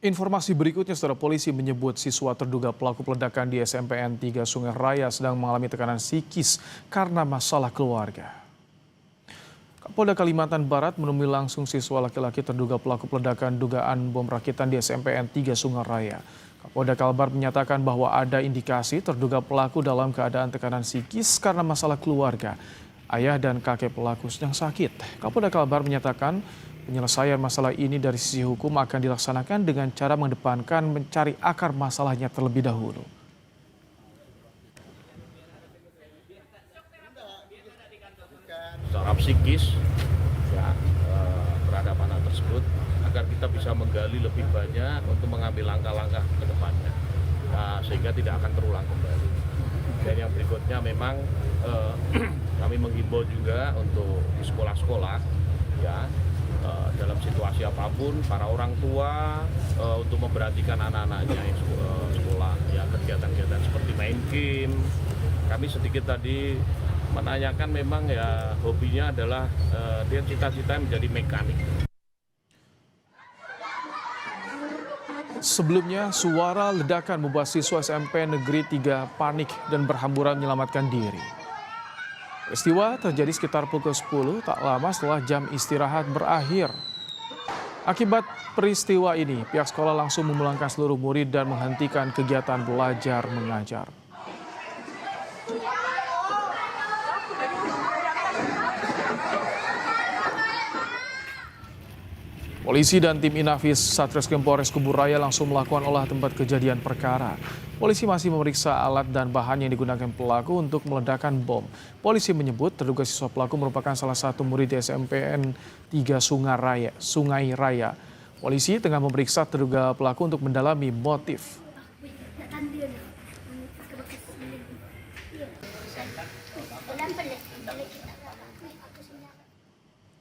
Informasi berikutnya, saudara, polisi menyebut siswa terduga pelaku peledakan di SMPN 3 Sungai Raya sedang mengalami tekanan psikis karena masalah keluarga. Kapolda Kalimantan Barat menemui langsung siswa laki-laki terduga pelaku peledakan dugaan bom rakitan di SMPN 3 Sungai Raya. Kapolda Kalbar menyatakan bahwa ada indikasi terduga pelaku dalam keadaan tekanan psikis karena masalah keluarga. Ayah dan kakek pelaku sedang sakit. Kapolda Kalbar menyatakan penyelesaian masalah ini dari sisi hukum akan dilaksanakan dengan cara mengedepankan mencari akar masalahnya terlebih dahulu. Secara psikis, ya, terhadap anak tersebut agar kita bisa menggali lebih banyak untuk mengambil langkah-langkah ke depannya, sehingga tidak akan terulang kembali. Dan yang berikutnya memang kami menghimbau juga untuk sekolah-sekolah, ya, dalam situasi apapun, para orang tua untuk memperhatikan anak-anaknya yang sekolah, ya, kegiatan-kegiatan seperti main game. Kami sedikit tadi menanyakan memang ya hobinya adalah dia cita-cita menjadi mekanik. Sebelumnya, suara ledakan membuat siswa SMP Negeri 3 panik dan berhamburan menyelamatkan diri. Peristiwa terjadi sekitar pukul 10, tak lama setelah jam istirahat berakhir. Akibat peristiwa ini, pihak sekolah langsung memulangkan seluruh murid dan menghentikan kegiatan belajar mengajar. Polisi dan tim Inafis Satreskrim Polres Kuburaya langsung melakukan olah tempat kejadian perkara. Polisi masih memeriksa alat dan bahan yang digunakan pelaku untuk meledakkan bom. Polisi menyebut terduga siswa pelaku merupakan salah satu murid di SMPN 3 Sungai Raya. Polisi tengah memeriksa terduga pelaku untuk mendalami motif.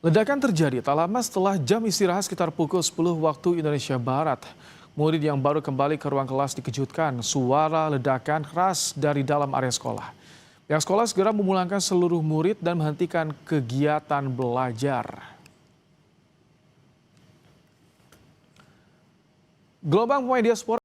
Ledakan terjadi tak lama setelah jam istirahat sekitar pukul 10 waktu Indonesia Barat. Murid yang baru kembali ke ruang kelas dikejutkan suara ledakan keras dari dalam area sekolah. Pihak sekolah segera memulangkan seluruh murid dan menghentikan kegiatan belajar. Gelombang pemain diaspora